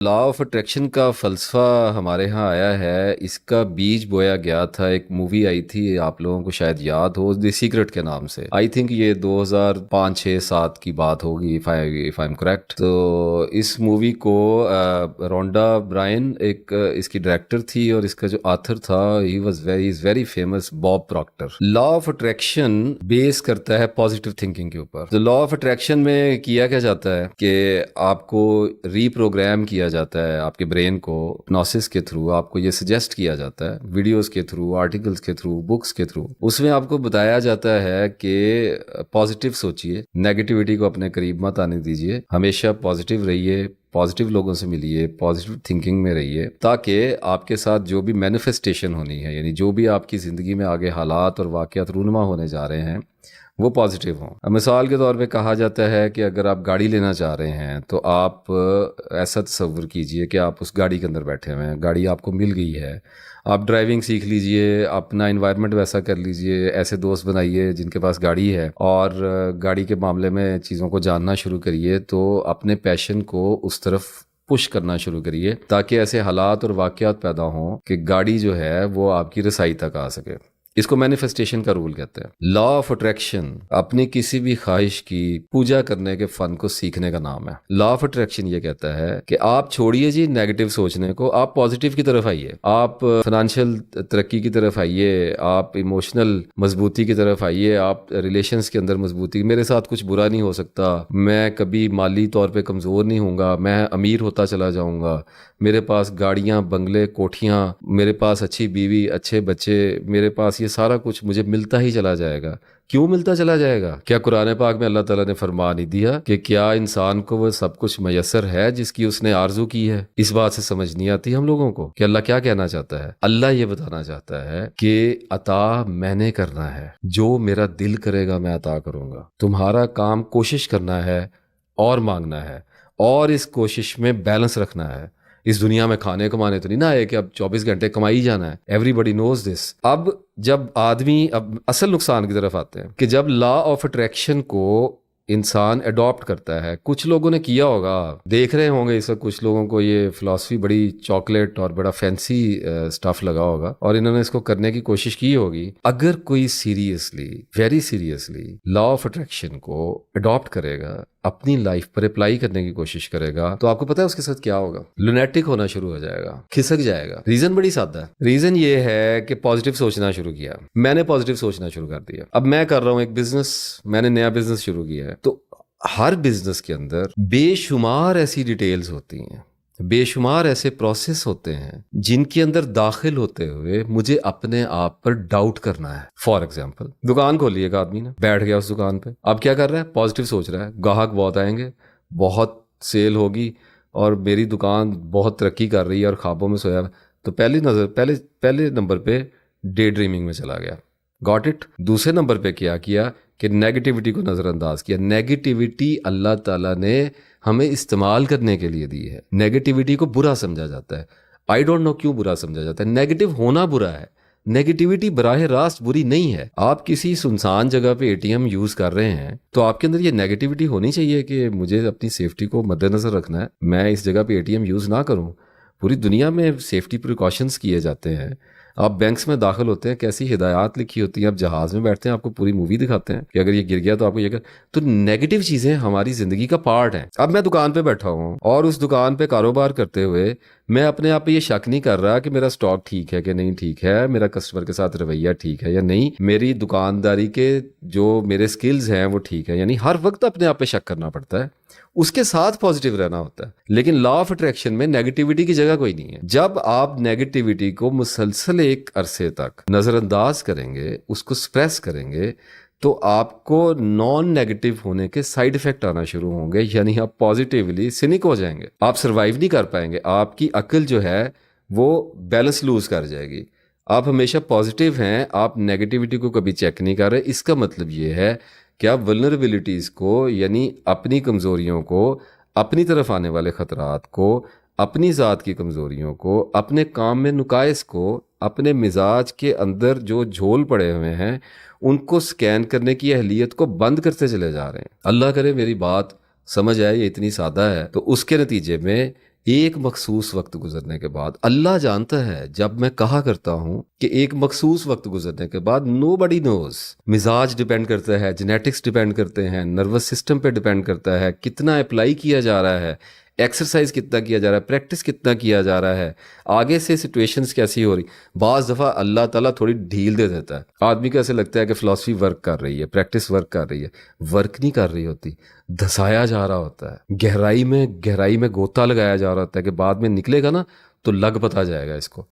Law of attraction کا فلسفہ ہمارے ہاں آیا ہے، اس کا بیج بویا گیا تھا. ایک مووی آئی تھی، آپ لوگوں کو شاید یاد ہو، دی سیکرٹ کے نام سے. آئی تھنک یہ 2005-6-7 کی بات ہوگی اف آئی ایم کریکٹ. تو اس مووی کو رونڈا برائن ایک اس کی ڈائریکٹر تھی، اور اس کا جو آتھر تھا ہی واز ویری فیمس، باب پراکٹر. لا آف اٹریکشن بیس کرتا ہے پازیٹیو تھنکنگ کے اوپر. تو لا آف اٹریکشن میں کیا جاتا ہے کہ آپ کو ری پروگرام کیا جاتا ہے، آپ کے برین کو ہپنوسس کے تھرو آپ کو یہ سجیسٹ کیا جاتا ہے، ویڈیوز کے تھرو، آرٹیکلز کے تھرو، بکس کے تھرو. اس میں آپ کو بتایا جاتا ہے کہ پازیٹیو سوچئے، نیگیٹیوٹی کو اپنے قریب مت آنے دیجئے، ہمیشہ پازیٹیو رہیے، پازیٹیو لوگوں سے ملیے، پازیٹیو تھنکنگ میں رہیے، تاکہ آپ کے ساتھ جو بھی مینیفیسٹیشن ہونی ہے، یعنی جو بھی آپ کی زندگی میں آگے حالات اور واقعات رونما ہونے جا رہے ہیں، وہ پازیٹیو ہوں. مثال کے طور پہ کہا جاتا ہے کہ اگر آپ گاڑی لینا چاہ رہے ہیں تو آپ ایسا تصور کیجئے کہ آپ اس گاڑی کے اندر بیٹھے ہوئے ہیں، گاڑی آپ کو مل گئی ہے، آپ ڈرائیونگ سیکھ لیجئے، اپنا انوائرمنٹ ویسا کر لیجئے، ایسے دوست بنائیے جن کے پاس گاڑی ہے، اور گاڑی کے معاملے میں چیزوں کو جاننا شروع کریے. تو اپنے پیشن کو اس طرف پش کرنا شروع کریے، تاکہ ایسے حالات اور واقعات پیدا ہوں کہ گاڑی جو ہے وہ آپ کی رسائی تک آ سکے. اس کو مینیفیسٹیشن کا رول کہتے ہیں. لا آف اٹریکشن اپنی کسی بھی خواہش کی پوجا کرنے کے فن کو سیکھنے کا نام ہے. لا آف اٹریکشن یہ کہتا ہے کہ آپ چھوڑیے جی نیگیٹو سوچنے کو، آپ پازیٹیو کی طرف آئیے، آپ فائنینشیل ترقی کی طرف آئیے، آپ ایموشنل مضبوطی کی طرف آئیے، آپ ریلیشنز کے اندر مضبوطی. میرے ساتھ کچھ برا نہیں ہو سکتا، میں کبھی مالی طور پہ کمزور نہیں ہوں گا، میں امیر ہوتا چلا جاؤں گا، میرے پاس گاڑیاں، بنگلے، کوٹھیاں، میرے پاس اچھی بیوی، اچھے بچے، میرے پاس یہ سارا کچھ مجھے ملتا ہی چلا جائے گا. کیوں ملتا چلا جائے گا؟ کیا قرآن پاک میں اللہ تعالیٰ نے فرما نہیں دیا کہ کیا انسان کو وہ سب کچھ میسر ہے جس کی اس نے آرزو کی ہے؟ اس بات سے سمجھ نہیں آتی ہم لوگوں کو کہ اللہ کیا کہنا چاہتا ہے. اللہ یہ بتانا چاہتا ہے کہ عطا میں نے کرنا ہے، جو میرا دل کرے گا میں عطا کروں گا. تمہارا کام کوشش کرنا ہے اور مانگنا ہے، اور اس کوشش میں بیلنس رکھنا ہے. اس دنیا میں کھانے کمانے تو نہیں نہ آئے کہ اب 24 گھنٹے کمائی جانا ہے. ایوری بڈی نوز دس. اب جب آدمی اب اصل نقصان کی طرف آتے ہیں کہ جب لا آف اٹریکشن کو انسان اڈاپٹ کرتا ہے، کچھ لوگوں نے کیا ہوگا، دیکھ رہے ہوں گے اس وقت کچھ لوگوں کو یہ فلسفی بڑی چاکلیٹ اور بڑا فینسی سٹف لگا ہوگا، اور انہوں نے اس کو کرنے کی کوشش کی ہوگی. اگر کوئی seriously, very seriously law of attraction کو اڈاپٹ کرے گا، اپنی لائف پر اپلائی کرنے کی کوشش کرے گا، تو آپ کو پتا ہے اس کے ساتھ کیا ہوگا؟ لونیٹک ہونا شروع ہو جائے گا، کھسک جائے گا. ریزن بڑی سادہ ہے. ریزن یہ ہے کہ پازیٹیو سوچنا شروع کیا، میں نے پازیٹیو سوچنا شروع کر دیا. اب میں کر رہا ہوں ایک بزنس، میں نے نیا بزنس شروع کیا ہے، تو ہر بزنس کے اندر بے شمار ایسی ڈیٹیلز ہوتی ہیں، بے شمار ایسے پروسیس ہوتے ہیں جن کے اندر داخل ہوتے ہوئے مجھے اپنے آپ پر ڈاؤٹ کرنا ہے. فار ایگزامپل، دکان کھولی ایک آدمی نے، بیٹھ گیا اس دکان پہ. اب کیا کر رہا ہے؟ پازیٹیو سوچ رہا ہے، گاہک بہت آئیں گے، بہت سیل ہوگی، اور میری دکان بہت ترقی کر رہی ہے، اور خوابوں میں سویا. تو پہلے نمبر پہ ڈے ڈریمنگ میں چلا گیا. Got it. دوسرے نمبر پہ کیا کہ نیگیٹیوٹی کو نظر انداز کیا. نیگیٹیوٹی اللہ تعالیٰ نے ہمیں استعمال کرنے کے لیے دی ہے. نیگیٹیوٹی کو برا سمجھا جاتا ہے. آئی ڈونٹ نو کیوں برا سمجھا جاتا ہے. نیگیٹو ہونا برا ہے، نیگیٹیوٹی براہ راست بری نہیں ہے. آپ کسی سنسان جگہ پہ ATM یوز کر رہے ہیں تو آپ کے اندر یہ نیگیٹیوٹی ہونی چاہیے کہ مجھے اپنی سیفٹی کو مد نظر رکھنا ہے، میں اس جگہ پہ ATM یوز نہ کروں. پوری دنیا میں سیفٹی پریکاشنز کیے جاتے ہیں. آپ بینکس میں داخل ہوتے ہیں، کیسی ہدایات لکھی ہوتی ہیں. آپ جہاز میں بیٹھتے ہیں، آپ کو پوری مووی دکھاتے ہیں کہ اگر یہ گر گیا تو آپ کو یہ تو نیگیٹو چیزیں ہماری زندگی کا پارٹ ہیں. اب میں دکان پہ بیٹھا ہوں، اور اس دکان پہ کاروبار کرتے ہوئے میں اپنے آپ پہ یہ شک نہیں کر رہا کہ میرا سٹاک ٹھیک ہے کہ نہیں ٹھیک ہے، میرا کسٹمر کے ساتھ رویہ ٹھیک ہے یا نہیں، میری دکانداری کے جو میرے سکلز ہیں وہ ٹھیک ہے. یعنی ہر وقت اپنے آپ پہ شک کرنا پڑتا ہے، اس کے ساتھ پازیٹیو رہنا ہوتا ہے. لیکن لا آف اٹریکشن میں نیگیٹیوٹی کی جگہ کوئی نہیں ہے. جب آپ نیگیٹیوٹی کو مسلسل ایک عرصے تک نظر انداز کریں گے، اس کو سپریس کریں گے، تو آپ کو نان نیگیٹو ہونے کے سائیڈ ایفیکٹ آنا شروع ہوں گے. یعنی آپ پازیٹیولی سینک ہو جائیں گے، آپ سروائیو نہیں کر پائیں گے، آپ کی عقل جو ہے وہ بیلنس لوز کر جائے گی. آپ ہمیشہ پازیٹیو ہیں، آپ نیگیٹیوٹی کو کبھی چیک نہیں کر رہے. اس کا مطلب یہ ہے کہ آپ ولنریبلٹیز کو، یعنی اپنی کمزوریوں کو، اپنی طرف آنے والے خطرات کو، اپنی ذات کی کمزوریوں کو، اپنے کام میں نقائص کو، اپنے مزاج کے اندر جو جھول پڑے ہوئے ہیں ان کو سکین کرنے کی اہلیت کو بند کرتے چلے جا رہے ہیں. اللہ کرے میری بات سمجھ آئے، یہ اتنی سادہ ہے. تو اس کے نتیجے میں ایک مخصوص وقت گزرنے کے بعد اللہ جانتا ہے، جب میں کہا کرتا ہوں کہ ایک مخصوص وقت گزرنے کے بعد نو بڈی نوز، مزاج ڈیپینڈ کرتا ہے، جینیٹکس ڈیپینڈ کرتے ہیں، نروس سسٹم پہ ڈیپینڈ کرتا ہے، کتنا اپلائی کیا جا رہا ہے، ایکسرسائز کتنا کیا جا رہا ہے، پریکٹس کتنا کیا جا رہا ہے، آگے سے سچویشنز کیسی ہو رہی. بعض دفعہ اللہ تعالیٰ تھوڑی ڈھیل دے دیتا ہے، آدمی کو ایسے لگتا ہے کہ فلاسفی ورک کر رہی ہے، پریکٹس ورک کر رہی ہے، ورک نہیں کر رہی ہوتی، دھسایا جا رہا ہوتا ہے، گہرائی میں گہرائی میں گوتا لگایا جا رہا ہوتا ہے کہ بعد میں نکلے گا نا تو لگ پتا جائے گا اس کو.